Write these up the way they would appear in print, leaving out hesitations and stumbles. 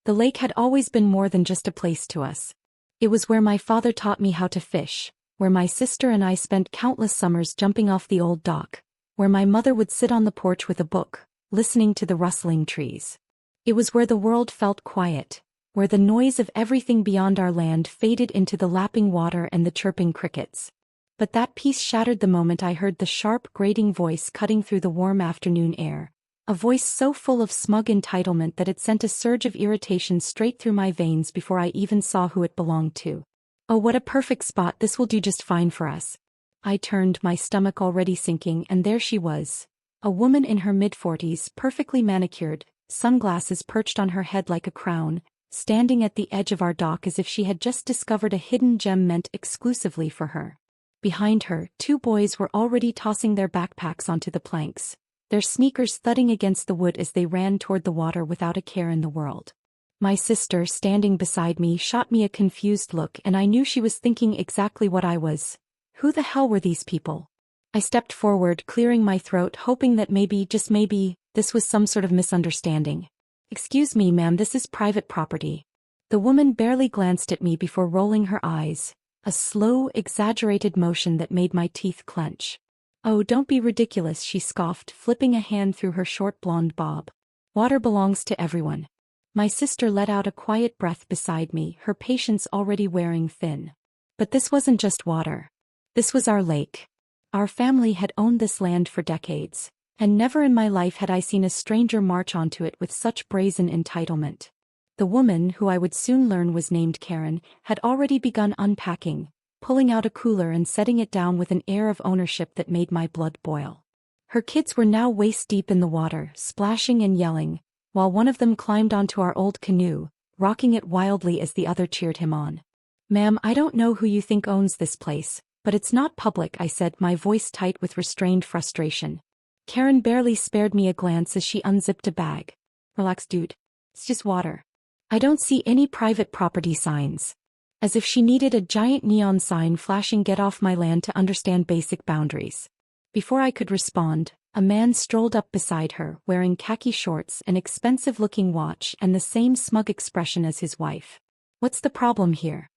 The lake had always been more than just a place to us. It was where my father taught me how to fish, where my sister and I spent countless summers jumping off the old dock, where my mother would sit on the porch with a book, listening to the rustling trees. It was where the world felt quiet, where the noise of everything beyond our land faded into the lapping water and the chirping crickets. But that peace shattered the moment I heard the sharp, grating voice cutting through the warm afternoon air, a voice so full of smug entitlement that it sent a surge of irritation straight through my veins before I even saw who it belonged to. "Oh, what a perfect spot, this will do just fine for us." I turned, my stomach already sinking, and there she was. A woman in her mid-40s, perfectly manicured, sunglasses perched on her head like a crown, standing at the edge of our dock as if she had just discovered a hidden gem meant exclusively for her. Behind her, 2 boys were already tossing their backpacks onto the planks, their sneakers thudding against the wood as they ran toward the water without a care in the world. My sister, standing beside me, shot me a confused look, and I knew she was thinking exactly what I was. Who the hell were these people? I stepped forward, clearing my throat, hoping that maybe, just maybe, this was some sort of misunderstanding. "Excuse me, ma'am, this is private property." The woman barely glanced at me before rolling her eyes, a slow, exaggerated motion that made my teeth clench. "Oh, don't be ridiculous," she scoffed, flipping a hand through her short blonde bob. "Water belongs to everyone." My sister let out a quiet breath beside me, her patience already wearing thin. But this wasn't just water. This was our lake. Our family had owned this land for decades, and never in my life had I seen a stranger march onto it with such brazen entitlement. The woman, who I would soon learn was named Karen, had already begun unpacking, pulling out a cooler and setting it down with an air of ownership that made my blood boil. Her kids were now waist-deep in the water, splashing and yelling, while one of them climbed onto our old canoe, rocking it wildly as the other cheered him on. "Ma'am, I don't know who you think owns this place, but it's not public," I said, my voice tight with restrained frustration. Karen barely spared me a glance as she unzipped a bag. "Relax, dude. It's just water. I don't see any private property signs." As if she needed a giant neon sign flashing "Get off my land" to understand basic boundaries. Before I could respond, a man strolled up beside her, wearing khaki shorts, an expensive-looking watch, and the same smug expression as his wife. "What's the problem here?"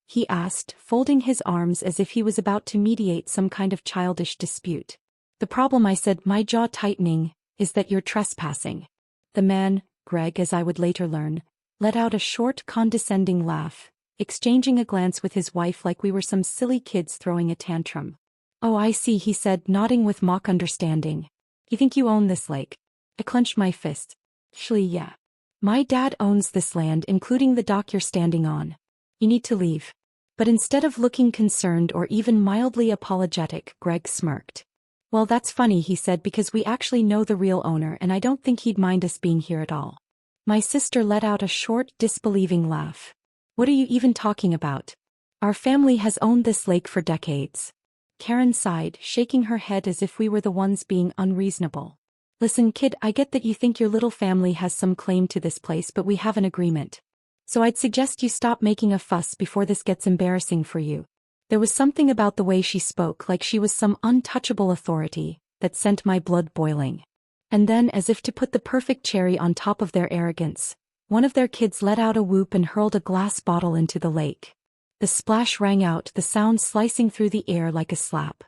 he asked, folding his arms as if he was about to mediate some kind of childish dispute. "The problem," I said, my jaw tightening, "is that you're trespassing." The man, Greg as I would later learn, let out a short, condescending laugh, exchanging a glance with his wife like we were some silly kids throwing a tantrum. "Oh, I see," he said, nodding with mock understanding. "You think you own this lake?" I clenched my fist. "Actually, yeah. My dad owns this land, including the dock you're standing on. You need to leave." But instead of looking concerned or even mildly apologetic, Greg smirked. "Well, that's funny," he said, "because we actually know the real owner and I don't think he'd mind us being here at all." My sister let out a short, disbelieving laugh. "What are you even talking about? Our family has owned this lake for decades." Karen sighed, shaking her head as if we were the ones being unreasonable. "Listen, kid, I get that you think your little family has some claim to this place, but we have an agreement. So I'd suggest you stop making a fuss before this gets embarrassing for you." There was something about the way she spoke, like she was some untouchable authority, that sent my blood boiling. And then, as if to put the perfect cherry on top of their arrogance, one of their kids let out a whoop and hurled a glass bottle into the lake. The splash rang out, the sound slicing through the air like a slap.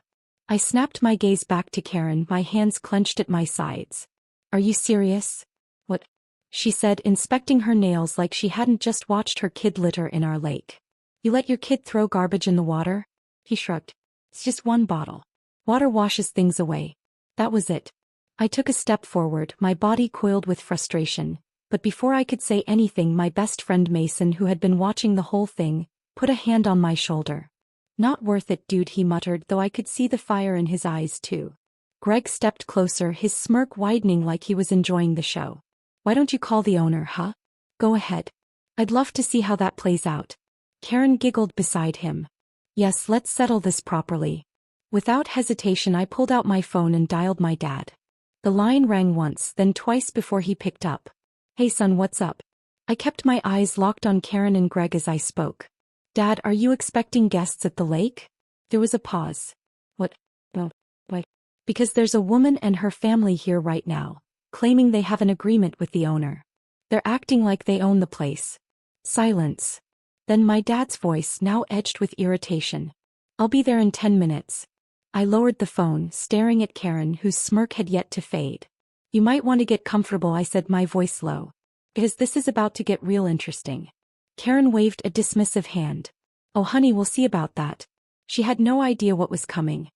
I snapped my gaze back to Karen, my hands clenched at my sides. "Are you serious?" "What?" she said, inspecting her nails like she hadn't just watched her kid litter in our lake. "You let your kid throw garbage in the water?" He shrugged. "It's just one bottle. Water washes things away." That was it. I took a step forward, my body coiled with frustration, but before I could say anything, my best friend Mason, who had been watching the whole thing, put a hand on my shoulder. "Not worth it, dude," he muttered, though I could see the fire in his eyes too. Greg stepped closer, his smirk widening like he was enjoying the show. "Why don't you call the owner, huh? Go ahead. I'd love to see how that plays out." Karen giggled beside him. "Yes, let's settle this properly." Without hesitation, I pulled out my phone and dialed my dad. The line rang once, then twice before he picked up. "Hey son, what's up?" I kept my eyes locked on Karen and Greg as I spoke. "Dad, are you expecting guests at the lake?" There was a pause. "What? No, why?" "Because there's a woman and her family here right now, claiming they have an agreement with the owner." They're acting like they own the place. Silence. Then my dad's voice, now edged with irritation. I'll be there in 10 minutes. I lowered the phone, staring at Karen, whose smirk had yet to fade. You might want to get comfortable, I said, my voice low. Because this is about to get real interesting. Karen waved a dismissive hand. Oh honey, we'll see about that. She had no idea what was coming.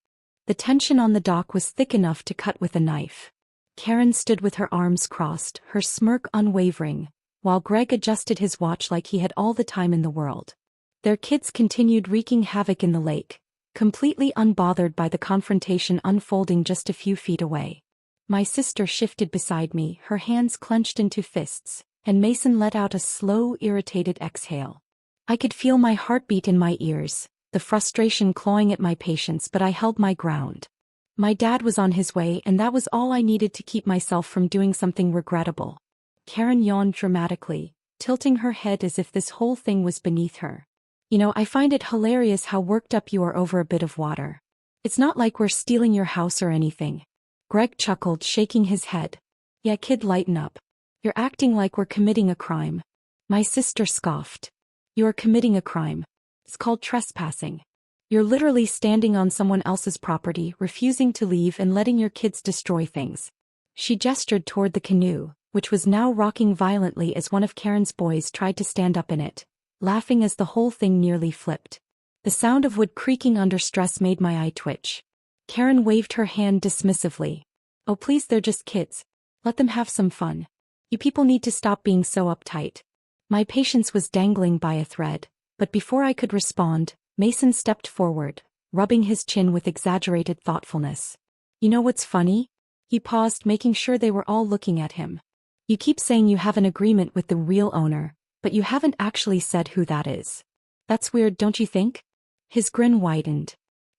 The tension on the dock was thick enough to cut with a knife. Karen stood with her arms crossed, her smirk unwavering, while Greg adjusted his watch like he had all the time in the world. Their kids continued wreaking havoc in the lake, completely unbothered by the confrontation unfolding just a few feet away. My sister shifted beside me, her hands clenched into fists, and Mason let out a slow, irritated exhale. I could feel my heartbeat in my ears, the frustration clawing at my patience, but I held my ground. My dad was on his way, and that was all I needed to keep myself from doing something regrettable. Karen yawned dramatically, tilting her head as if this whole thing was beneath her. You know, I find it hilarious how worked up you are over a bit of water. It's not like we're stealing your house or anything. Greg chuckled, shaking his head. Yeah, kid, lighten up. You're acting like we're committing a crime. My sister scoffed. You're committing a crime. It's called trespassing. You're literally standing on someone else's property, refusing to leave and letting your kids destroy things. She gestured toward the canoe, which was now rocking violently as one of Karen's boys tried to stand up in it, laughing as the whole thing nearly flipped. The sound of wood creaking under stress made my eye twitch. Karen waved her hand dismissively. Oh please, they're just kids. Let them have some fun. You people need to stop being so uptight. My patience was dangling by a thread, but before I could respond, Mason stepped forward, rubbing his chin with exaggerated thoughtfulness. You know what's funny? He paused, making sure they were all looking at him. You keep saying you have an agreement with the real owner, but you haven't actually said who that is. That's weird, don't you think? His grin widened.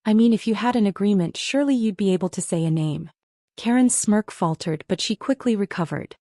I mean, if you had an agreement, surely you'd be able to say a name. Karen's smirk faltered, but she quickly recovered.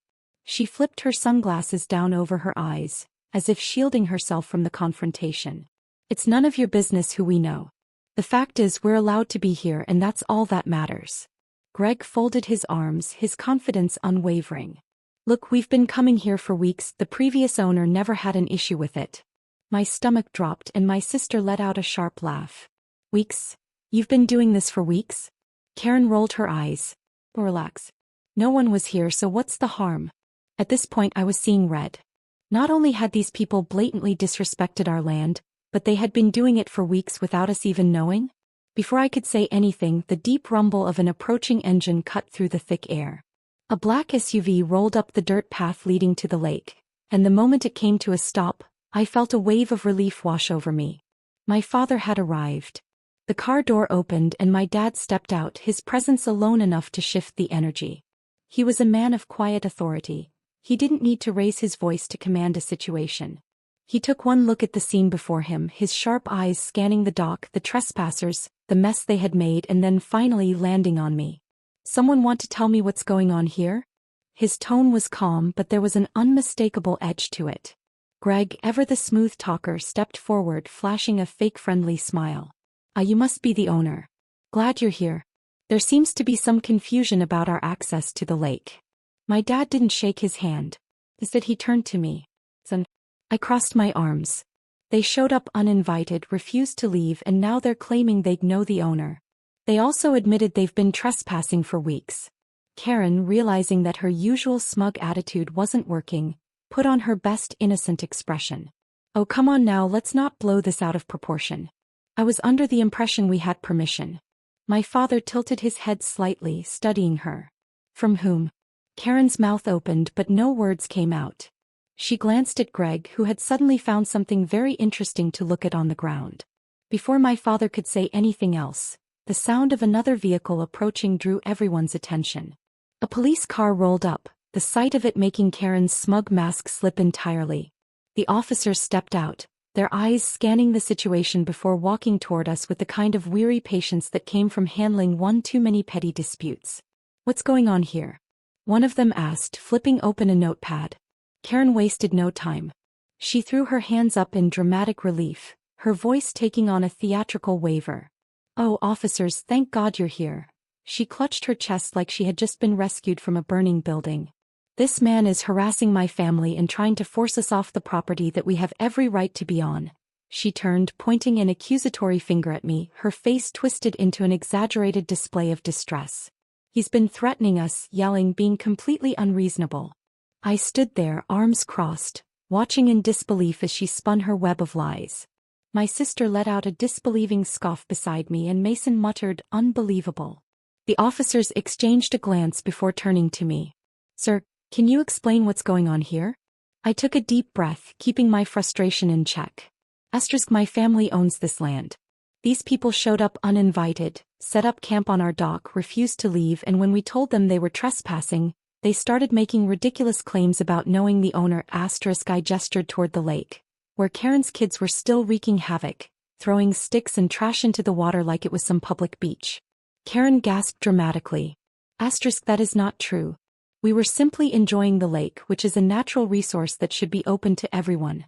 She flipped her sunglasses down over her eyes, as if shielding herself from the confrontation. It's none of your business who we know. The fact is, we're allowed to be here, and that's all that matters. Greg folded his arms, his confidence unwavering. Look, we've been coming here for weeks. The previous owner never had an issue with it. My stomach dropped and my sister let out a sharp laugh. Weeks? You've been doing this for weeks? Karen rolled her eyes. Relax. No one was here, so what's the harm? At this point I was seeing red. Not only had these people blatantly disrespected our land, but they had been doing it for weeks without us even knowing? Before I could say anything, the deep rumble of an approaching engine cut through the thick air. A black SUV rolled up the dirt path leading to the lake, and the moment it came to a stop, I felt a wave of relief wash over me. My father had arrived. The car door opened and my dad stepped out, his presence alone enough to shift the energy. He was a man of quiet authority. He didn't need to raise his voice to command a situation. He took one look at the scene before him, his sharp eyes scanning the dock, the trespassers, the mess they had made, and then finally landing on me. Someone want to tell me what's going on here? His tone was calm, but there was an unmistakable edge to it. Greg, ever the smooth talker, stepped forward, flashing a fake friendly smile. You must be the owner. Glad you're here. There seems to be some confusion about our access to the lake. My dad didn't shake his hand. Instead he turned to me. I crossed my arms. They showed up uninvited, refused to leave, and now they're claiming they'd know the owner. They also admitted they've been trespassing for weeks. Karen, realizing that her usual smug attitude wasn't working, put on her best innocent expression. Oh come on now, let's not blow this out of proportion. I was under the impression we had permission. My father tilted his head slightly, studying her. From whom? Karen's mouth opened but no words came out. She glanced at Greg, who had suddenly found something very interesting to look at on the ground. Before my father could say anything else, the sound of another vehicle approaching drew everyone's attention. A police car rolled up, the sight of it making Karen's smug mask slip entirely. The officers stepped out, their eyes scanning the situation before walking toward us with the kind of weary patience that came from handling one too many petty disputes. What's going on here? One of them asked, flipping open a notepad. Karen wasted no time. She threw her hands up in dramatic relief, her voice taking on a theatrical waver. Oh, officers, thank God you're here. She clutched her chest like she had just been rescued from a burning building. This man is harassing my family and trying to force us off the property that we have every right to be on. She turned, pointing an accusatory finger at me, her face twisted into an exaggerated display of distress. He's been threatening us, yelling, being completely unreasonable. I stood there, arms crossed, watching in disbelief as she spun her web of lies. My sister let out a disbelieving scoff beside me and Mason muttered, "Unbelievable." The officers exchanged a glance before turning to me. "Sir, can you explain what's going on here?" I took a deep breath, keeping my frustration in check. My family owns this land. These people showed up uninvited, set up camp on our dock, refused to leave, and when we told them they were trespassing, they started making ridiculous claims about knowing the owner. I gestured toward the lake, where Karen's kids were still wreaking havoc, throwing sticks and trash into the water like it was some public beach. Karen gasped dramatically. That is not true. We were simply enjoying the lake, which is a natural resource that should be open to everyone.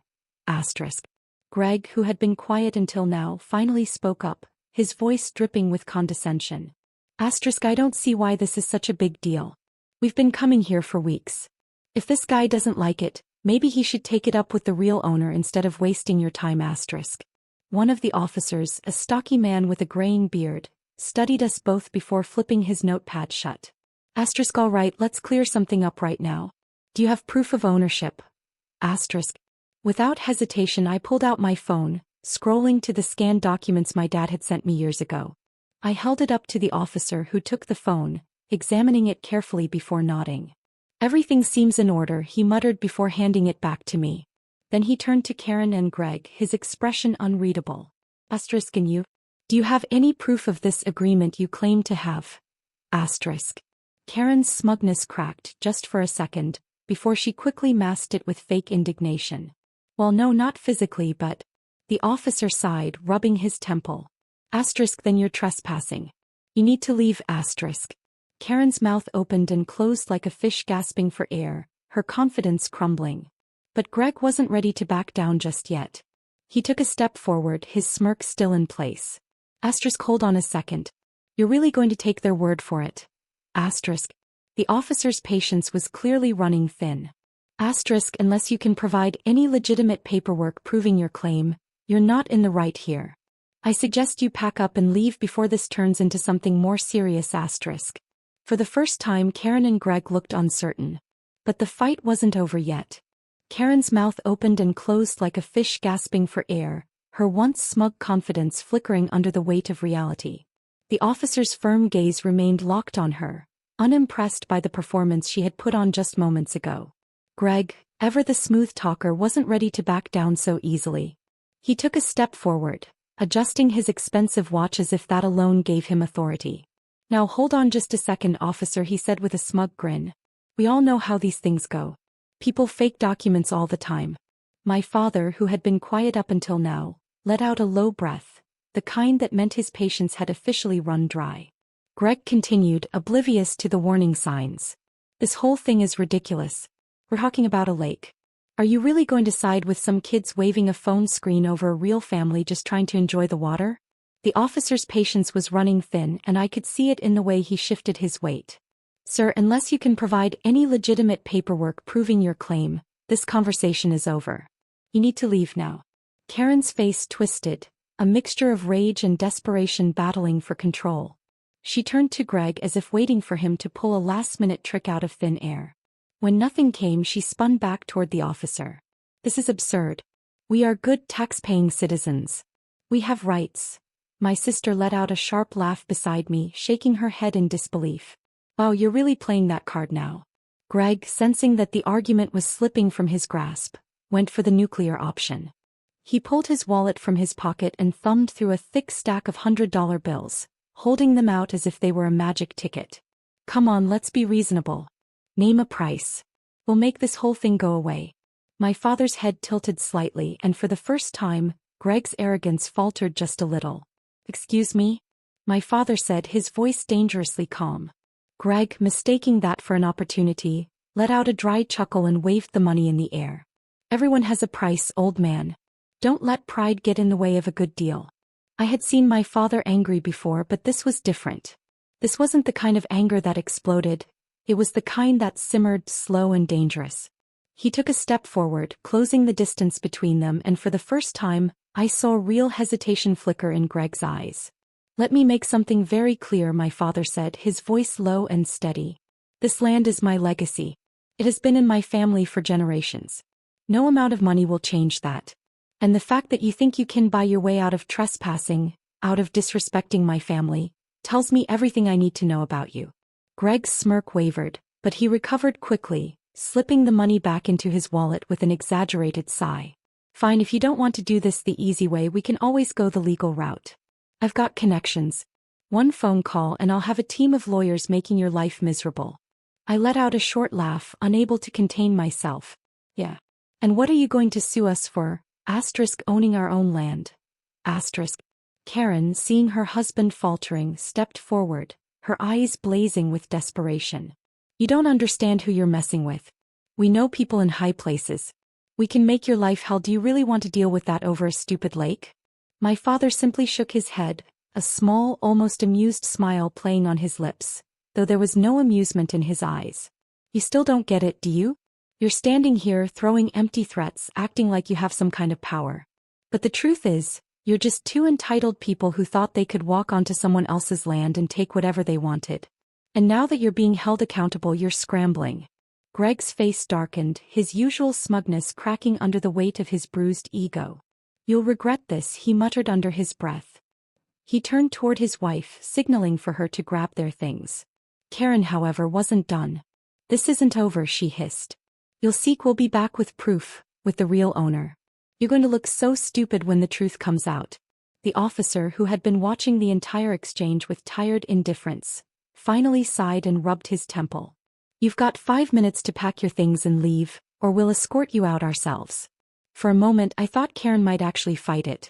Greg, who had been quiet until now, finally spoke up, his voice dripping with condescension. I don't see why this is such a big deal. We've been coming here for weeks. If this guy doesn't like it, maybe he should take it up with the real owner instead of wasting your time. One of the officers, a stocky man with a graying beard, studied us both before flipping his notepad shut. All right, let's clear something up right now. Do you have proof of ownership? Without hesitation, I pulled out my phone, scrolling to the scanned documents my dad had sent me years ago. I held it up to the officer, who took the phone, examining it carefully before nodding. "Everything seems in order," he muttered before handing it back to me. Then he turned to Karen and Greg, his expression unreadable. "And you? Do you have any proof of this agreement you claim to have?" Karen's smugness cracked just for a second, before she quickly masked it with fake indignation. "Well, no, not physically, but..." The officer sighed, rubbing his temple. "Then you're trespassing. You need to leave." Karen's mouth opened and closed like a fish gasping for air, her confidence crumbling. But Greg wasn't ready to back down just yet. He took a step forward, his smirk still in place. Hold on a second. You're really going to take their word for it?" The officer's patience was clearly running thin. "Unless you can provide any legitimate paperwork proving your claim, you're not in the right here. I suggest you pack up and leave before this turns into something more serious." For the first time, Karen and Greg looked uncertain. But the fight wasn't over yet. Karen's mouth opened and closed like a fish gasping for air, her once smug confidence flickering under the weight of reality. The officer's firm gaze remained locked on her, unimpressed by the performance she had put on just moments ago. Greg, ever the smooth talker, wasn't ready to back down so easily. He took a step forward, adjusting his expensive watch as if that alone gave him authority. "Now hold on just a second, officer," he said with a smug grin. "We all know how these things go. People fake documents all the time." My father, who had been quiet up until now, let out a low breath, the kind that meant his patience had officially run dry. Greg continued, oblivious to the warning signs. "This whole thing is ridiculous. We're talking about a lake. Are you really going to side with some kids waving a phone screen over a real family just trying to enjoy the water?" The officer's patience was running thin, and I could see it in the way he shifted his weight. "Sir, unless you can provide any legitimate paperwork proving your claim, this conversation is over. You need to leave now." Karen's face twisted, a mixture of rage and desperation battling for control. She turned to Greg as if waiting for him to pull a last-minute trick out of thin air. When nothing came, she spun back toward the officer. "This is absurd. We are good tax-paying citizens. We have rights." My sister let out a sharp laugh beside me, shaking her head in disbelief. "Wow, you're really playing that card now." Greg, sensing that the argument was slipping from his grasp, went for the nuclear option. He pulled his wallet from his pocket and thumbed through a thick stack of $100 bills, holding them out as if they were a magic ticket. "Come on, let's be reasonable. Name a price. We'll make this whole thing go away." My father's head tilted slightly, and for the first time, Greg's arrogance faltered just a little. "Excuse me?" my father said, his voice dangerously calm. Greg, mistaking that for an opportunity, let out a dry chuckle and waved the money in the air. "Everyone has a price, old man. Don't let pride get in the way of a good deal." I had seen my father angry before, but this was different. This wasn't the kind of anger that exploded. It was the kind that simmered, slow and dangerous. He took a step forward, closing the distance between them, and for the first time, I saw real hesitation flicker in Greg's eyes. "Let me make something very clear," my father said, his voice low and steady. "This land is my legacy. It has been in my family for generations. No amount of money will change that. And the fact that you think you can buy your way out of trespassing, out of disrespecting my family, tells me everything I need to know about you." Greg's smirk wavered, but he recovered quickly, slipping the money back into his wallet with an exaggerated sigh. "Fine, if you don't want to do this the easy way, we can always go the legal route. I've got connections. One phone call and I'll have a team of lawyers making your life miserable." I let out a short laugh, unable to contain myself. "Yeah. And what are you going to sue us for? Owning our own land." Karen, seeing her husband faltering, stepped forward, her eyes blazing with desperation. "You don't understand who you're messing with. We know people in high places. We can make your life hell. Do you really want to deal with that over a stupid lake?" My father simply shook his head, a small, almost amused smile playing on his lips, though there was no amusement in his eyes. "You still don't get it, do you? You're standing here throwing empty threats, acting like you have some kind of power. But the truth is, you're just two entitled people who thought they could walk onto someone else's land and take whatever they wanted. And now that you're being held accountable, you're scrambling." Greg's face darkened, his usual smugness cracking under the weight of his bruised ego. "You'll regret this," he muttered under his breath. He turned toward his wife, signaling for her to grab their things. Karen, however, wasn't done. "This isn't over," she hissed. "You'll see, we'll be back with proof, with the real owner. You're going to look so stupid when the truth comes out." The officer, who had been watching the entire exchange with tired indifference, finally sighed and rubbed his temple. "You've got 5 minutes to pack your things and leave, or we'll escort you out ourselves." For a moment I thought Karen might actually fight it.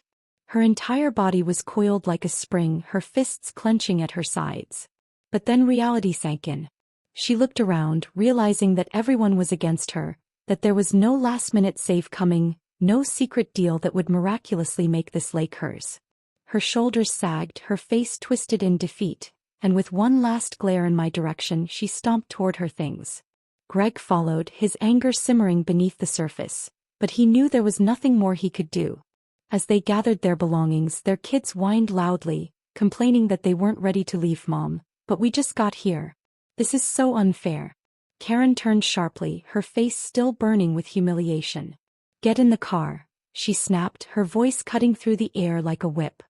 Her entire body was coiled like a spring, her fists clenching at her sides. But then reality sank in. She looked around, realizing that everyone was against her, that there was no last-minute save coming, no secret deal that would miraculously make this lake hers. Her shoulders sagged, her face twisted in defeat, and with one last glare in my direction she stomped toward her things. Greg followed, his anger simmering beneath the surface, but he knew there was nothing more he could do. As they gathered their belongings, their kids whined loudly, complaining that they weren't ready to leave Mom. "But we just got here. This is so unfair." Karen turned sharply, her face still burning with humiliation. "Get in the car," she snapped, her voice cutting through the air like a whip.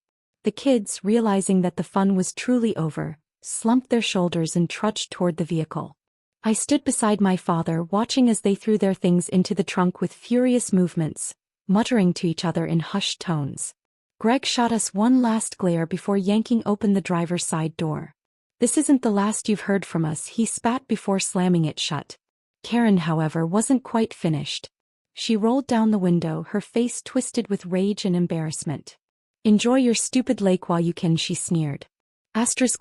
The kids, realizing that the fun was truly over, slumped their shoulders and trudged toward the vehicle. I stood beside my father, watching as they threw their things into the trunk with furious movements, muttering to each other in hushed tones. Greg shot us one last glare before yanking open the driver's side door. "This isn't the last you've heard from us," he spat before slamming it shut. Karen, however, wasn't quite finished. She rolled down the window, her face twisted with rage and embarrassment. "Enjoy your stupid lake while you can," she sneered.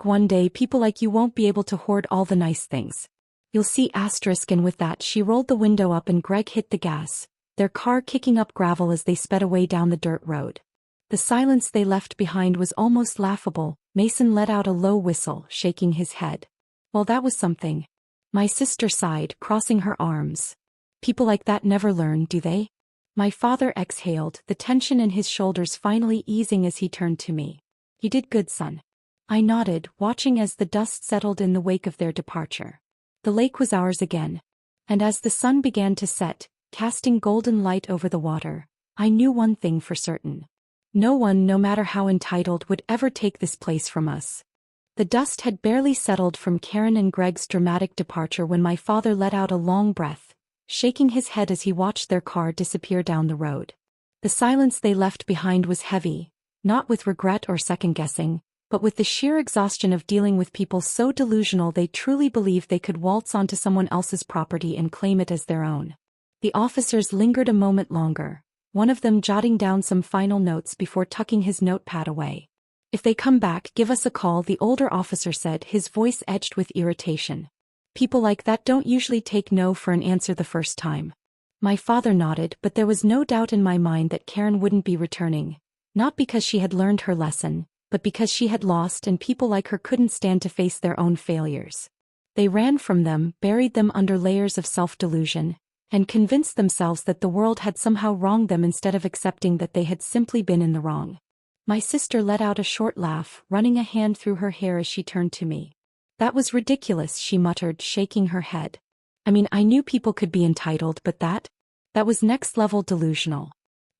One day people like you won't be able to hoard all the nice things. You'll see. And with that she rolled the window up and Greg hit the gas, their car kicking up gravel as they sped away down the dirt road. The silence they left behind was almost laughable. Mason let out a low whistle, shaking his head. "Well, that was something." My sister sighed, crossing her arms. "People like that never learn, do they?" My father exhaled, the tension in his shoulders finally easing as he turned to me. "You did good, son." I nodded, watching as the dust settled in the wake of their departure. The lake was ours again. And as the sun began to set, casting golden light over the water, I knew one thing for certain. No one, no matter how entitled, would ever take this place from us. The dust had barely settled from Karen and Greg's dramatic departure when my father let out a long breath, shaking his head as he watched their car disappear down the road. The silence they left behind was heavy, not with regret or second-guessing, but with the sheer exhaustion of dealing with people so delusional they truly believed they could waltz onto someone else's property and claim it as their own. The officers lingered a moment longer, one of them jotting down some final notes before tucking his notepad away. "If they come back, give us a call," the older officer said, his voice edged with irritation. "People like that don't usually take no for an answer the first time." My father nodded, but there was no doubt in my mind that Karen wouldn't be returning, not because she had learned her lesson, but because she had lost and people like her couldn't stand to face their own failures. They ran from them, buried them under layers of self-delusion, and convinced themselves that the world had somehow wronged them instead of accepting that they had simply been in the wrong. My sister let out a short laugh, running a hand through her hair as she turned to me. That was ridiculous, she muttered, shaking her head. I mean, I knew people could be entitled, but that was next-level delusional.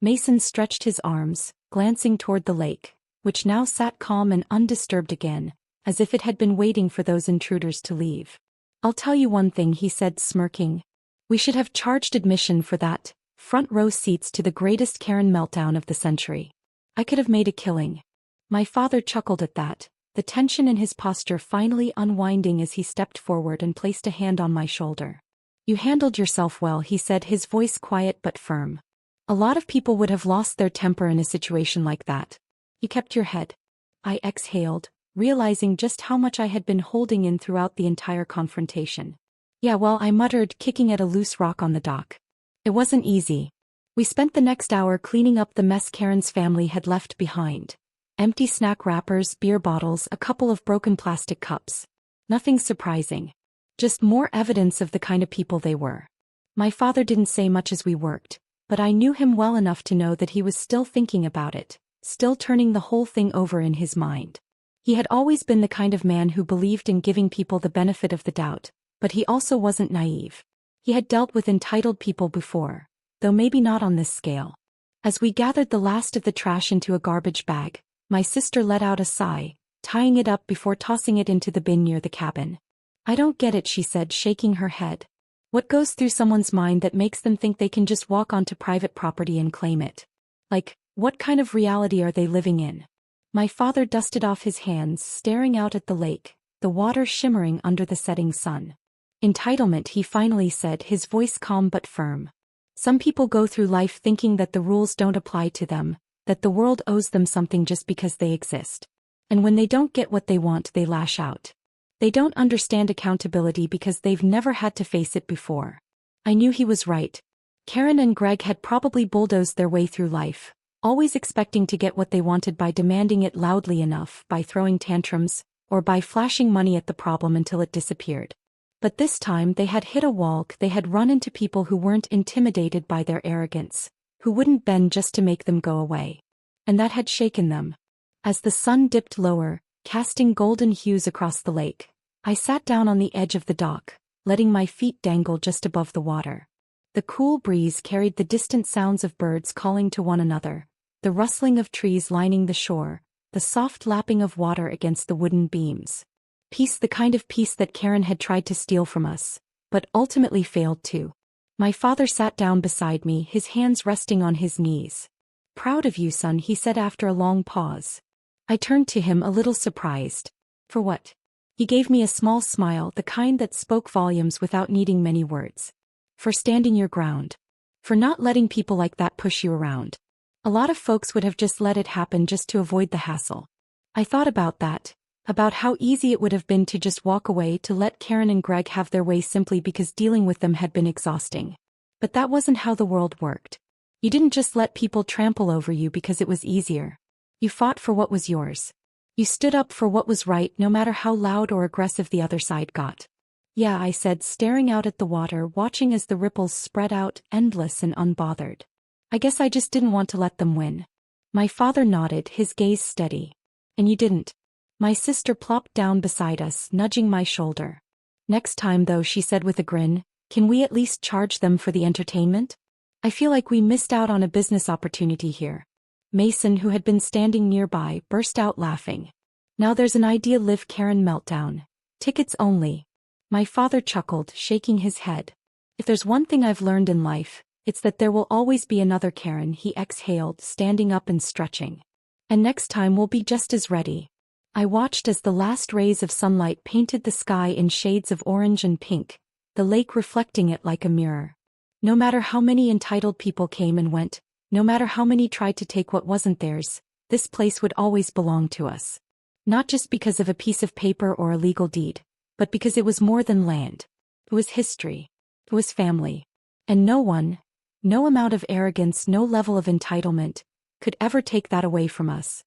Mason stretched his arms, glancing toward the lake, which now sat calm and undisturbed again, as if it had been waiting for those intruders to leave. I'll tell you one thing, he said, smirking. We should have charged admission for that, front row seats to the greatest Karen meltdown of the century. I could have made a killing. My father chuckled at that, the tension in his posture finally unwinding as he stepped forward and placed a hand on my shoulder. You handled yourself well, he said, his voice quiet but firm. A lot of people would have lost their temper in a situation like that. You kept your head. I exhaled, realizing just how much I had been holding in throughout the entire confrontation. Yeah, well, I muttered, kicking at a loose rock on the dock. It wasn't easy. We spent the next hour cleaning up the mess Karen's family had left behind. Empty snack wrappers, beer bottles, a couple of broken plastic cups. Nothing surprising. Just more evidence of the kind of people they were. My father didn't say much as we worked, but I knew him well enough to know that he was still thinking about it, still turning the whole thing over in his mind. He had always been the kind of man who believed in giving people the benefit of the doubt, but he also wasn't naive. He had dealt with entitled people before, though maybe not on this scale. As we gathered the last of the trash into a garbage bag, my sister let out a sigh, tying it up before tossing it into the bin near the cabin. I don't get it, she said, shaking her head. What goes through someone's mind that makes them think they can just walk onto private property and claim it? Like, what kind of reality are they living in? My father dusted off his hands, staring out at the lake, the water shimmering under the setting sun. Entitlement, he finally said, his voice calm but firm. Some people go through life thinking that the rules don't apply to them, that the world owes them something just because they exist. And when they don't get what they want, they lash out. They don't understand accountability because they've never had to face it before. I knew he was right. Karen and Greg had probably bulldozed their way through life, always expecting to get what they wanted by demanding it loudly enough, by throwing tantrums, or by flashing money at the problem until it disappeared. But this time they had hit a wall. They had run into people who weren't intimidated by their arrogance, who wouldn't bend just to make them go away. And that had shaken them. As the sun dipped lower, casting golden hues across the lake, I sat down on the edge of the dock, letting my feet dangle just above the water. The cool breeze carried the distant sounds of birds calling to one another, the rustling of trees lining the shore, the soft lapping of water against the wooden beams. Peace, the kind of peace that Karen had tried to steal from us, but ultimately failed to. My father sat down beside me, his hands resting on his knees. Proud of you, son, he said after a long pause. I turned to him a little surprised. For what? He gave me a small smile, the kind that spoke volumes without needing many words. For standing your ground. For not letting people like that push you around. A lot of folks would have just let it happen just to avoid the hassle. I thought about that, about how easy it would have been to just walk away, to let Karen and Greg have their way simply because dealing with them had been exhausting. But that wasn't how the world worked. You didn't just let people trample over you because it was easier. You fought for what was yours. You stood up for what was right, no matter how loud or aggressive the other side got. Yeah, I said, staring out at the water, watching as the ripples spread out, endless and unbothered. I guess I just didn't want to let them win. My father nodded, his gaze steady. And you didn't. My sister plopped down beside us, nudging my shoulder. Next time though, she said with a grin, can we at least charge them for the entertainment? I feel like we missed out on a business opportunity here. Mason, who had been standing nearby, burst out laughing. Now there's an idea, live Karen meltdown. Tickets only. My father chuckled, shaking his head. If there's one thing I've learned in life, it's that there will always be another Karen, he exhaled, standing up and stretching. And next time we'll be just as ready. I watched as the last rays of sunlight painted the sky in shades of orange and pink, the lake reflecting it like a mirror. No matter how many entitled people came and went, no matter how many tried to take what wasn't theirs, this place would always belong to us. Not just because of a piece of paper or a legal deed, but because it was more than land. It was history. It was family. And no one, no amount of arrogance, no level of entitlement, could ever take that away from us.